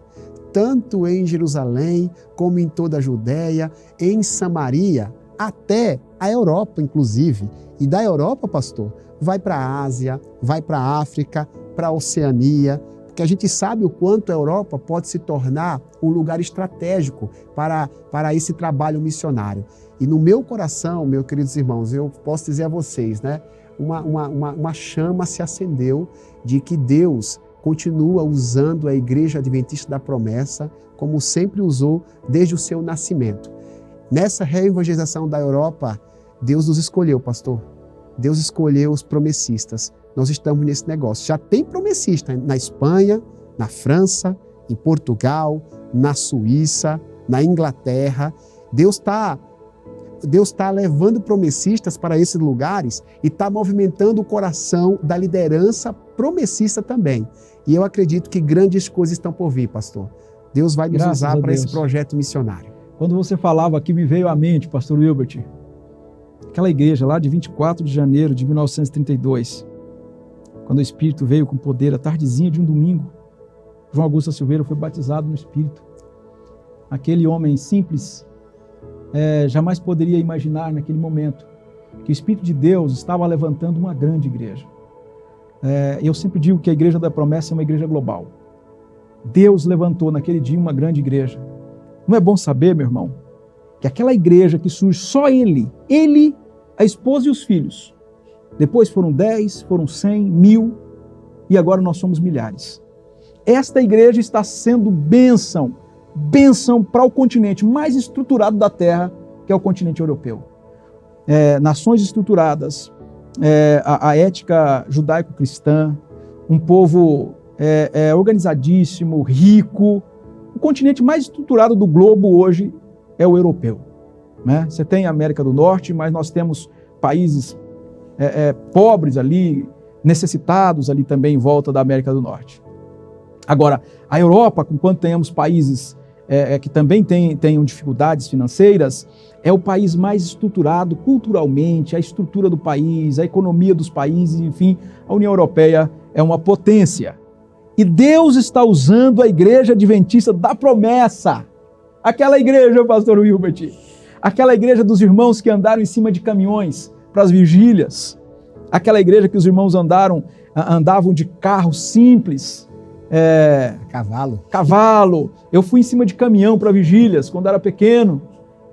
tanto em Jerusalém, como em toda a Judéia, em Samaria, até a Europa, inclusive. E da Europa, pastor, vai para a Ásia, vai para a África, para a Oceania, porque a gente sabe o quanto a Europa pode se tornar um lugar estratégico para esse trabalho missionário. E no meu coração, meus queridos irmãos, eu posso dizer a vocês, né, uma chama se acendeu de que Deus continua usando a Igreja Adventista da Promessa como sempre usou desde o seu nascimento. Nessa reevangelização da Europa, Deus nos escolheu, pastor. Deus escolheu os promessistas. Nós estamos nesse negócio. Já tem promessista na Espanha, na França, em Portugal, na Suíça, na Inglaterra. Deus está levando promessistas para esses lugares e está movimentando o coração da liderança promessista também. E eu acredito que grandes coisas estão por vir, pastor. Deus vai nos usar para esse projeto missionário. Quando você falava aqui, me veio à mente, pastor Wilbert, aquela igreja lá de 24 de janeiro de 1932, quando o Espírito veio com poder, à tardezinha de um domingo, João Augusto Silveira foi batizado no Espírito. Aquele homem simples jamais poderia imaginar naquele momento que o Espírito de Deus estava levantando uma grande igreja. Eu sempre digo que a Igreja da Promessa é uma igreja global. Deus levantou naquele dia uma grande igreja. Não é bom saber, meu irmão, que aquela igreja que surge só ele, a esposa e os filhos, depois foram 10, foram 100, 1000 e agora nós somos milhares. Esta igreja está sendo bênção para o continente mais estruturado da Terra, que é o continente europeu. Nações estruturadas, a ética judaico-cristã, um povo organizadíssimo, rico. O continente mais estruturado do globo hoje é o europeu, né? Você tem a América do Norte, mas nós temos países pobres ali, necessitados ali também em volta da América do Norte. Agora, a Europa, enquanto tenhamos países que também tenham dificuldades financeiras, é o país mais estruturado culturalmente, a estrutura do país, a economia dos países, enfim, a União Europeia é uma potência. E Deus está usando a Igreja Adventista da Promessa. Aquela igreja, pastor Wilbert, aquela igreja dos irmãos que andaram em cima de caminhões para as vigílias, aquela igreja que os irmãos andavam de carro simples, cavalo. Eu fui em cima de caminhão para vigílias quando era pequeno,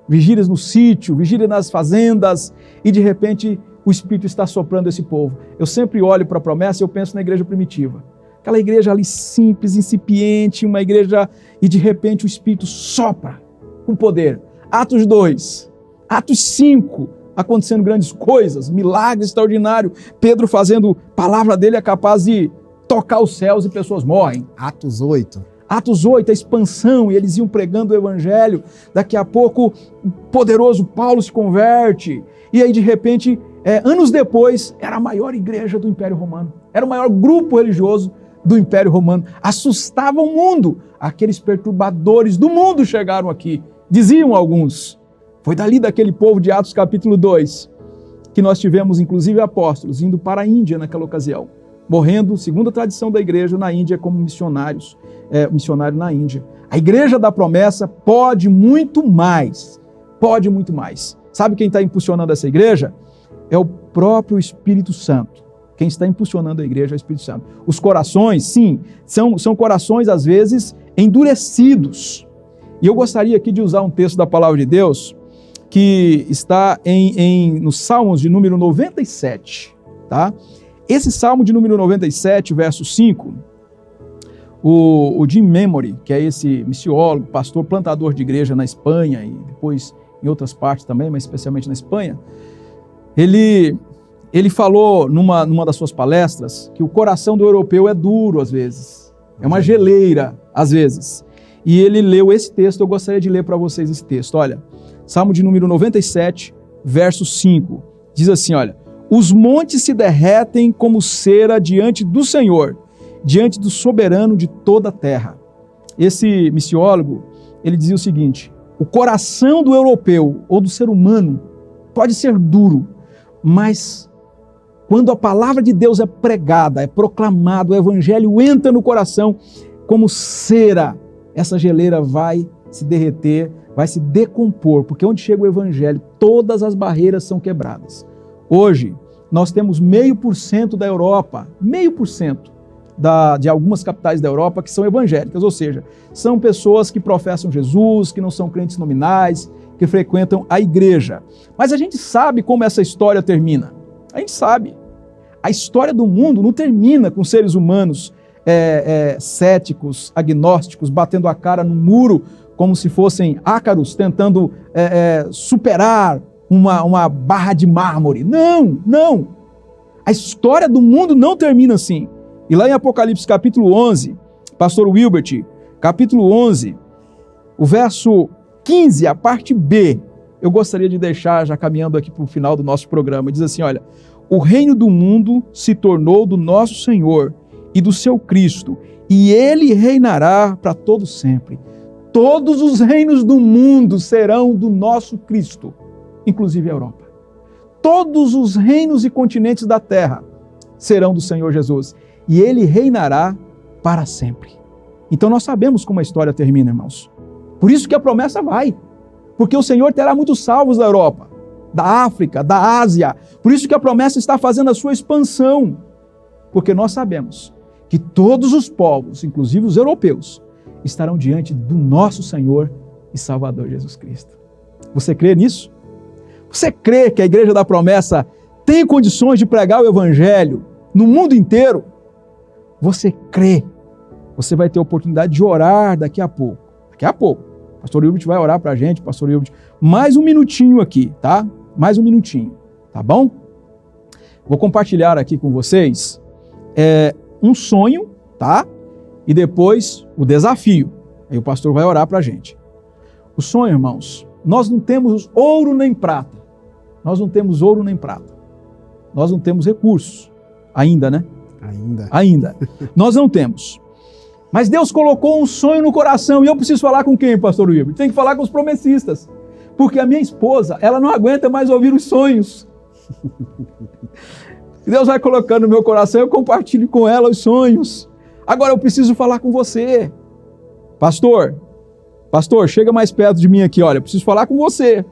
vigílias no sítio, vigílias nas fazendas, e de repente o Espírito está soprando esse povo. Eu sempre olho para a Promessa e eu penso na igreja primitiva. Aquela igreja ali simples, incipiente, uma igreja, e de repente o Espírito sopra com poder. Atos 2, Atos 5, acontecendo grandes coisas, milagres extraordinários. Pedro fazendo, palavra dele é capaz de tocar os céus e pessoas morrem. Atos 8, a expansão, e eles iam pregando o evangelho. Daqui a pouco, o poderoso Paulo se converte. E aí, de repente, anos depois, era a maior igreja do Império Romano. Era o maior grupo religioso do Império Romano. Assustava o mundo. Aqueles perturbadores do mundo chegaram aqui. Diziam alguns. Foi dali daquele povo de Atos capítulo 2 que nós tivemos, inclusive, apóstolos indo para a Índia naquela ocasião. Morrendo, segundo a tradição da igreja, na Índia como missionário na Índia. A Igreja da Promessa pode muito mais. Pode muito mais. Sabe quem está impulsionando essa igreja? É o próprio Espírito Santo. Quem está impulsionando a igreja é o Espírito Santo. Os corações, sim, são corações, às vezes, endurecidos. E eu gostaria aqui de usar um texto da Palavra de Deus que está nos Salmos de número 97, tá? Esse Salmo de número 97, verso 5, o Jim Memory, que é esse missiólogo, pastor, plantador de igreja na Espanha e depois em outras partes também, mas especialmente na Espanha, ele falou numa das suas palestras que o coração do europeu é duro às vezes, é uma geleira às vezes. E ele leu esse texto, eu gostaria de ler para vocês esse texto. Olha, Salmo de número 97, verso 5, diz assim, olha: os montes se derretem como cera diante do Senhor, diante do soberano de toda a terra. Esse missiólogo, ele dizia o seguinte: o coração do europeu ou do ser humano pode ser duro, mas quando a palavra de Deus é pregada, é proclamado, o evangelho entra no coração como cera, essa geleira vai se derreter, vai se decompor, porque onde chega o evangelho, todas as barreiras são quebradas. Hoje, nós temos 0,5% da Europa, 0,5% de algumas capitais da Europa que são evangélicas, ou seja, são pessoas que professam Jesus, que não são crentes nominais, que frequentam a igreja. Mas a gente sabe como essa história termina. A gente sabe. A história do mundo não termina com seres humanos céticos, agnósticos, batendo a cara no muro como se fossem ácaros, tentando superar uma barra de mármore. Não! A história do mundo não termina assim. E lá em Apocalipse capítulo 11, pastor Wilbert, capítulo 11, o verso 15, a parte B, eu gostaria de deixar já caminhando aqui para o final do nosso programa. Diz assim, olha: o reino do mundo se tornou do nosso Senhor e do seu Cristo, e ele reinará para todo sempre. Todos os reinos do mundo serão do nosso Cristo, inclusive a Europa. Todos os reinos e continentes da terra serão do Senhor Jesus, e ele reinará para sempre. Então nós sabemos como a história termina, irmãos. Por isso que a promessa vai. Porque o Senhor terá muitos salvos da Europa, da África, da Ásia. Por isso que a promessa está fazendo a sua expansão. Porque nós sabemos que todos os povos, inclusive os europeus, estarão diante do nosso Senhor e Salvador Jesus Cristo. Você crê nisso? Você crê que a Igreja da Promessa tem condições de pregar o Evangelho no mundo inteiro? Você crê? Você vai ter a oportunidade de orar daqui a pouco. Daqui a pouco. O pastor Hilbert vai orar para a gente, pastor Hilbert. Mais um minutinho aqui, tá? Mais um minutinho, tá bom? Vou compartilhar aqui com vocês um sonho, tá? E depois o desafio. Aí o pastor vai orar para a gente. O sonho, irmãos, nós não temos ouro nem prata. Nós não temos ouro nem prata. Nós não temos recursos. Ainda, né? Ainda. Nós não temos. Mas Deus colocou um sonho no coração. E eu preciso falar com quem, pastor Wilber? Tem que falar com os promessistas. Porque a minha esposa, ela não aguenta mais ouvir os sonhos. Deus vai colocando no meu coração, eu compartilho com ela os sonhos. Agora eu preciso falar com você. Pastor, chega mais perto de mim aqui, olha, eu preciso falar com você.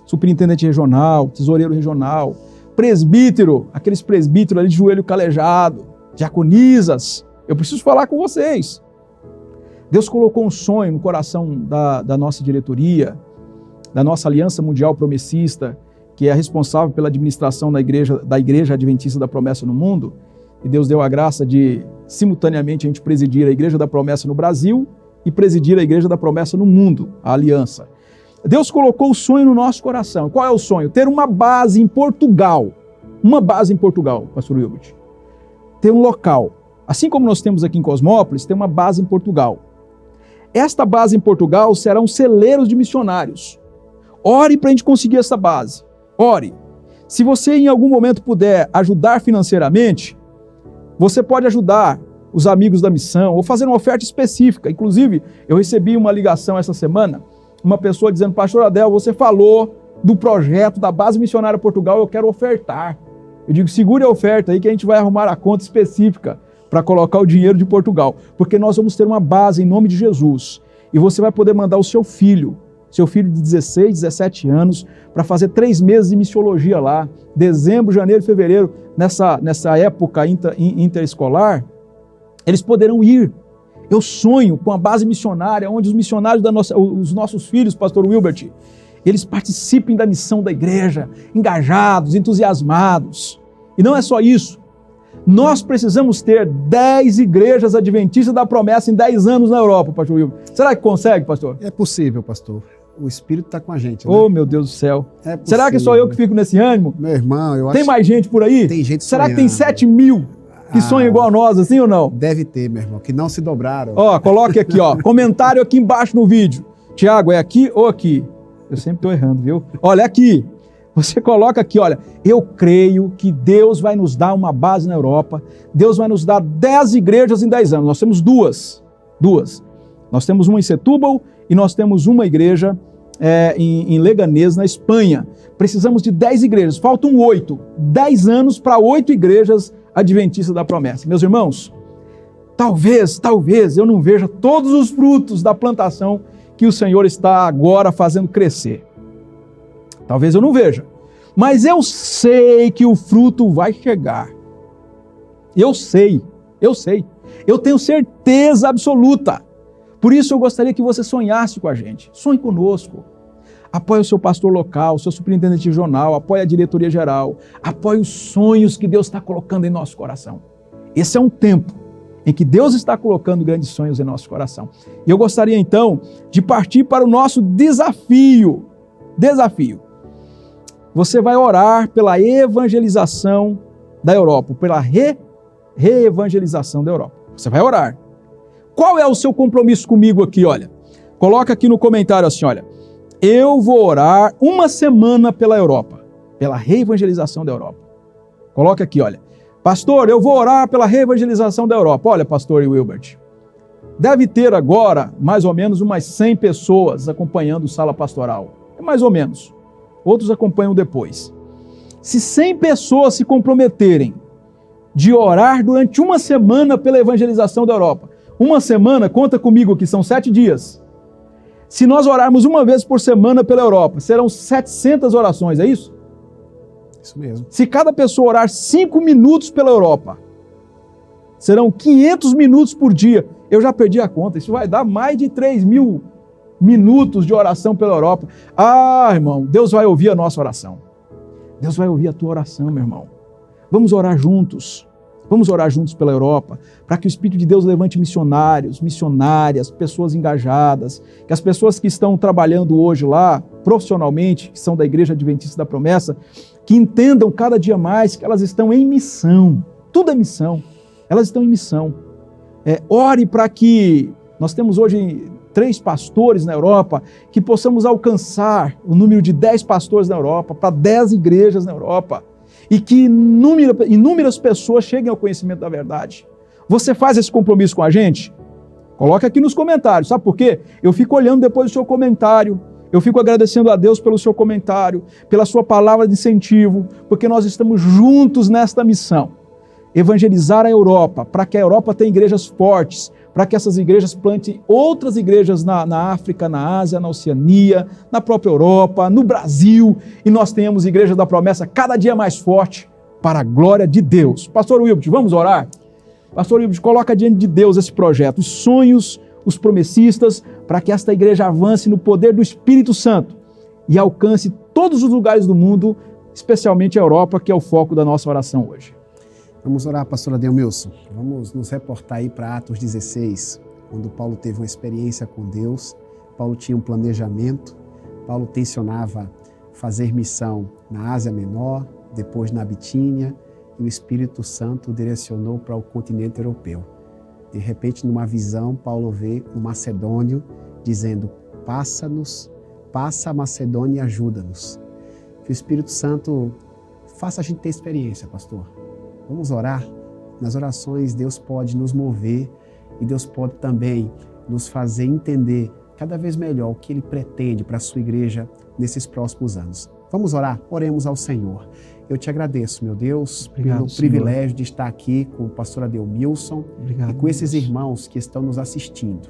Superintendente regional, tesoureiro regional, presbítero, aqueles presbíteros ali de joelho calejado, diaconisas, eu preciso falar com vocês. Deus colocou um sonho no coração da nossa diretoria, da nossa Aliança Mundial Promessista, que é responsável pela administração da Igreja Adventista da Promessa no mundo, e Deus deu a graça de, simultaneamente, a gente presidir a Igreja da Promessa no Brasil e presidir a Igreja da Promessa no mundo, a Aliança. Deus colocou o sonho no nosso coração. Qual é o sonho? Ter uma base em Portugal. Uma base em Portugal, pastor Wilbert. Ter um local. Assim como nós temos aqui em Cosmópolis, tem uma base em Portugal. Esta base em Portugal serão celeiros de missionários. Ore para a gente conseguir essa base. Ore. Se você em algum momento puder ajudar financeiramente, você pode ajudar os amigos da missão ou fazer uma oferta específica. Inclusive, eu recebi uma ligação essa semana, uma pessoa dizendo, pastor Adel, você falou do projeto da Base Missionária Portugal, eu quero ofertar. Eu digo, segure a oferta aí que a gente vai arrumar a conta específica para colocar o dinheiro de Portugal, porque nós vamos ter uma base em nome de Jesus. E você vai poder mandar o seu filho de 16, 17 anos, para fazer 3 meses de missiologia lá, dezembro, janeiro e fevereiro, nessa época interescolar, eles poderão ir. Eu sonho com a base missionária, onde os missionários os nossos filhos, pastor Wilbert, eles participem da missão da igreja, engajados, entusiasmados. E não é só isso. Nós precisamos ter 10 igrejas adventistas da promessa em 10 anos na Europa, pastor Wilbert. Será que consegue, pastor? É possível, pastor. O Espírito está com a gente, né? Oh, meu Deus do céu. É possível, será que sou eu que fico nesse ânimo? Meu irmão, eu acho... Tem mais gente por aí? Tem gente Será sonhando. que tem 7 mil que sonham igual a nós, assim ou não? Deve ter, meu irmão, que não se dobraram. Ó, coloque aqui, ó, comentário aqui embaixo no vídeo. Tiago, é aqui ou aqui? Eu sempre estou errando, viu? Olha, aqui. Você coloca aqui, olha, eu creio que Deus vai nos dar uma base na Europa, Deus vai nos dar 10 igrejas em 10 anos. Nós temos duas. Nós temos uma em Setúbal e nós temos uma igreja em Leganés, na Espanha. Precisamos de 10 igrejas, faltam 8. 10 anos para 8 igrejas adventistas da promessa. Meus irmãos, talvez eu não veja todos os frutos da plantação que o Senhor está agora fazendo crescer. Talvez eu não veja, mas eu sei que o fruto vai chegar. Eu sei, eu tenho certeza absoluta. Por isso eu gostaria que você sonhasse com a gente, sonhe conosco. Apoie o seu pastor local, o seu superintendente regional, apoie a diretoria geral, apoie os sonhos que Deus está colocando em nosso coração. Esse é um tempo em que Deus está colocando grandes sonhos em nosso coração. E eu gostaria então de partir para o nosso desafio. Você vai orar pela evangelização da Europa, pela reevangelização da Europa. Você vai orar. Qual é o seu compromisso comigo aqui, olha? Coloca aqui no comentário assim, olha. Eu vou orar uma semana pela Europa, pela reevangelização da Europa. Coloca aqui, olha. Pastor, eu vou orar pela reevangelização da Europa. Olha, pastor Wilbert, deve ter agora mais ou menos umas 100 pessoas acompanhando o Sala Pastoral. É mais ou menos. Outros acompanham depois. Se 100 pessoas se comprometerem de orar durante uma semana pela evangelização da Europa, Uma semana, conta comigo que são 7 dias. Se nós orarmos uma vez por semana pela Europa, serão 700 orações, é isso? Isso mesmo. Se cada pessoa orar 5 minutos pela Europa, serão 500 minutos por dia. Eu já perdi a conta, isso vai dar mais de 3.000 minutos de oração pela Europa. Ah, irmão, Deus vai ouvir a nossa oração. Deus vai ouvir a tua oração, meu irmão. Vamos orar juntos. Vamos orar juntos pela Europa, para que o Espírito de Deus levante missionários, missionárias, pessoas engajadas, que as pessoas que estão trabalhando hoje lá, profissionalmente, que são da Igreja Adventista da Promessa, que entendam cada dia mais que elas estão em missão. Tudo é missão. Elas estão em missão. Ore para que nós temos hoje 3 pastores na Europa, que possamos alcançar o número de 10 pastores na Europa, para 10 igrejas na Europa, e que inúmeras pessoas cheguem ao conhecimento da verdade. Você faz esse compromisso com a gente? Coloca aqui nos comentários, sabe por quê? Eu fico olhando depois do seu comentário, eu fico agradecendo a Deus pelo seu comentário, pela sua palavra de incentivo, porque nós estamos juntos nesta missão. Evangelizar a Europa, para que a Europa tenha igrejas fortes, para que essas igrejas plantem outras igrejas na África, na Ásia, na Oceania, na própria Europa, no Brasil, e nós tenhamos igreja da promessa cada dia mais forte, para a glória de Deus. Pastor Wilbert, vamos orar? Pastor Wilbert, coloca diante de Deus esse projeto, os sonhos, os promessistas, para que esta igreja avance no poder do Espírito Santo e alcance todos os lugares do mundo, especialmente a Europa, que é o foco da nossa oração hoje. Vamos orar, pastor Adelmilson. Vamos nos reportar aí para Atos 16, quando Paulo teve uma experiência com Deus. Paulo tinha um planejamento. Paulo tensionava fazer missão na Ásia Menor, depois na Bitínia, e o Espírito Santo o direcionou para o continente europeu. De repente, numa visão, Paulo vê um macedônio dizendo: passa a Macedônia e ajuda-nos. Que o Espírito Santo faça a gente ter experiência, pastor. Vamos orar. Nas orações, Deus pode nos mover e Deus pode também nos fazer entender cada vez melhor o que Ele pretende para a sua igreja nesses próximos anos. Vamos orar? Oremos ao Senhor. Eu te agradeço, meu Deus, pelo privilégio de estar aqui com o pastor Adelmilson e com esses irmãos que estão nos assistindo.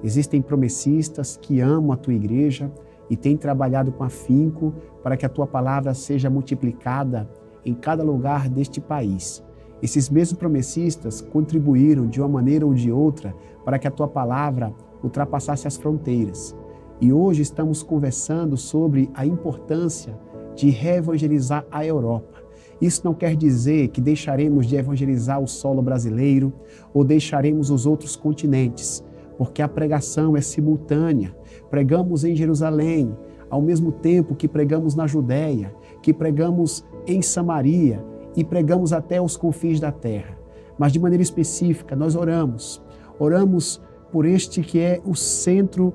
Existem promessistas que amam a tua igreja e têm trabalhado com afinco para que a tua palavra seja multiplicada em cada lugar deste país. Esses mesmos promessistas contribuíram de uma maneira ou de outra para que a tua palavra ultrapassasse as fronteiras. E hoje estamos conversando sobre a importância de reevangelizar a Europa. Isso não quer dizer que deixaremos de evangelizar o solo brasileiro ou deixaremos os outros continentes, porque a pregação é simultânea. Pregamos em Jerusalém, ao mesmo tempo que pregamos na Judéia, que pregamos em Samaria e pregamos até os confins da terra. Mas de maneira específica, nós oramos por este que é o centro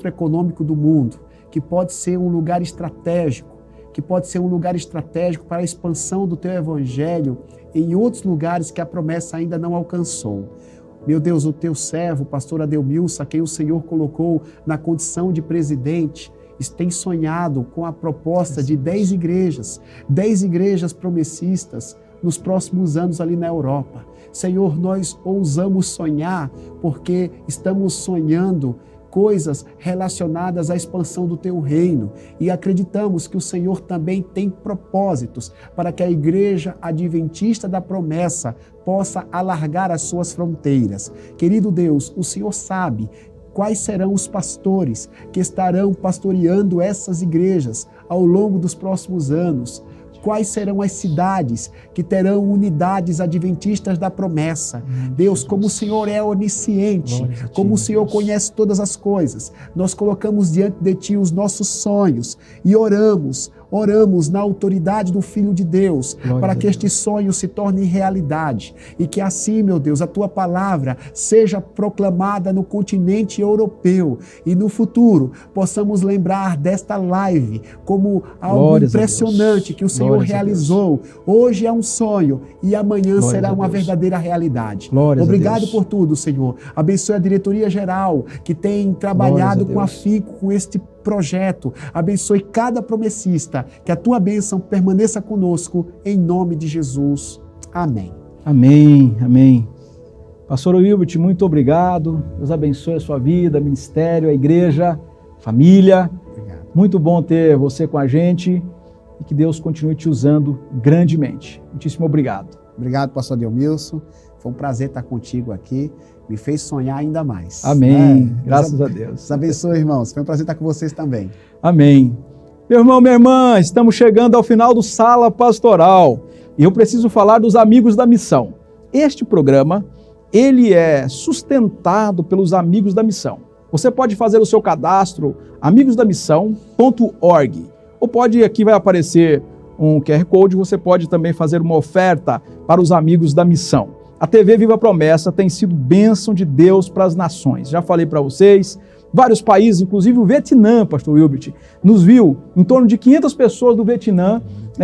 econômico do mundo, que pode ser um lugar estratégico, para a expansão do teu evangelho em outros lugares que a promessa ainda não alcançou. Meu Deus, o teu servo, o pastor Adelmilson, a quem o Senhor colocou na condição de presidente, tem sonhado com a proposta de 10 igrejas promessistas nos próximos anos ali na Europa. Senhor, nós ousamos sonhar porque estamos sonhando coisas relacionadas à expansão do teu reino e acreditamos que o Senhor também tem propósitos para que a Igreja Adventista da Promessa possa alargar as suas fronteiras. Querido Deus, o Senhor sabe quais serão os pastores que estarão pastoreando essas igrejas ao longo dos próximos anos. Quais serão as cidades que terão unidades adventistas da promessa. Deus, como o Senhor é onisciente, como o Senhor conhece todas as coisas, nós colocamos diante de Ti os nossos sonhos e oramos na autoridade do Filho de Deus, para que este sonho se torne realidade e que assim, meu Deus, a Tua palavra seja proclamada no continente europeu e no futuro possamos lembrar desta live como algo impressionante que o Senhor realizou. Hoje é um sonho e amanhã será uma verdadeira realidade. Obrigado por tudo, Senhor. Abençoe a diretoria geral que tem trabalhado com afinco com este projeto. Abençoe cada promessista. Que a Tua bênção permaneça conosco, em nome de Jesus. Amém. Amém, amém. Pastor Wilbert, muito obrigado. Deus abençoe a sua vida, ministério, a igreja, família. Obrigado. Muito bom ter você com a gente e que Deus continue te usando grandemente. Muitíssimo obrigado. Obrigado, pastor Adelmilson. Foi um prazer estar contigo aqui. Me fez sonhar ainda mais. Amém. Graças a Deus. Deus abençoe, irmãos. Foi um prazer estar com vocês também. Amém. Meu irmão, minha irmã, estamos chegando ao final do Sala Pastoral e eu preciso falar dos Amigos da Missão. Este programa, ele é sustentado pelos Amigos da Missão. Você pode fazer o seu cadastro amigosdamissão.org ou pode, aqui vai aparecer um QR Code, você pode também fazer uma oferta para os Amigos da Missão. A TV Viva Promessa tem sido bênção de Deus para as nações. Já falei para vocês, vários países, inclusive o Vietnã, pastor Wilbert, nos viu, em torno de 500 pessoas do Vietnã,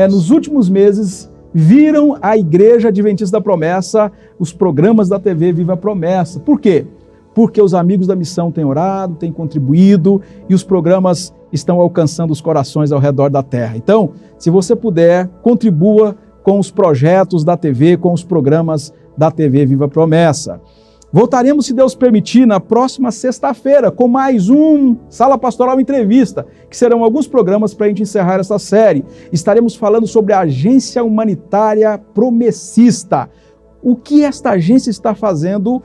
nos últimos meses, viram a Igreja Adventista da Promessa, os programas da TV Viva Promessa. Por quê? Porque os Amigos da Missão têm orado, têm contribuído e os programas estão alcançando os corações ao redor da terra. Então, se você puder, contribua com os projetos da TV, com os programas da TV Viva Promessa. Voltaremos, se Deus permitir, na próxima sexta-feira com mais um Sala Pastoral Entrevista, que serão alguns programas para a gente encerrar essa série. Estaremos falando sobre a Agência Humanitária Promessista. O que esta agência está fazendo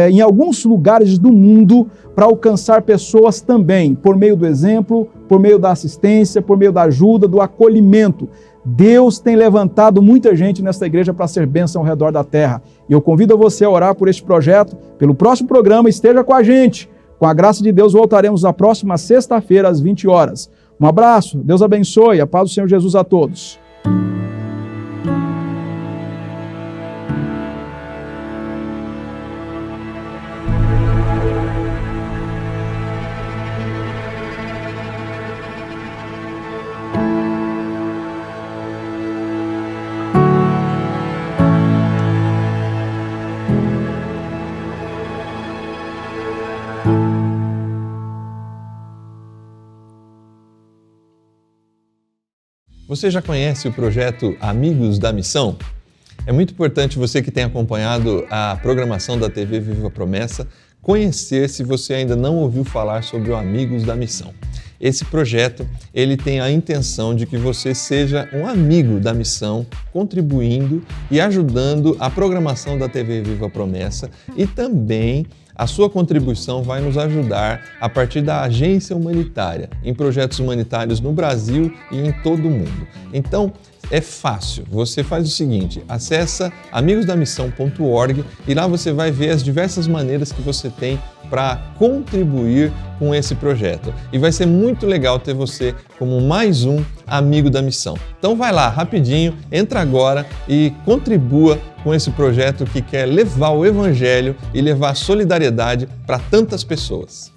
em alguns lugares do mundo para alcançar pessoas também, por meio do exemplo, por meio da assistência, por meio da ajuda, do acolhimento. Deus tem levantado muita gente nesta igreja para ser bênção ao redor da terra. E eu convido você a orar por este projeto. Pelo próximo programa, esteja com a gente. Com a graça de Deus, voltaremos na próxima sexta-feira, às 20 horas. Um abraço, Deus abençoe, a paz do Senhor Jesus a todos. Você já conhece o projeto Amigos da Missão? É muito importante você que tem acompanhado a programação da TV Viva Promessa conhecer se você ainda não ouviu falar sobre o Amigos da Missão. Esse projeto, ele tem a intenção de que você seja um amigo da missão, contribuindo e ajudando a programação da TV Viva Promessa e também a sua contribuição vai nos ajudar a partir da agência humanitária, em projetos humanitários no Brasil e em todo o mundo. Então, é fácil. Você faz o seguinte, acessa amigosdamissão.org e lá você vai ver as diversas maneiras que você tem para contribuir com esse projeto. E vai ser muito legal ter você como mais um amigo da missão. Então vai lá, rapidinho, entra agora e contribua com esse projeto que quer levar o Evangelho e levar a solidariedade para tantas pessoas.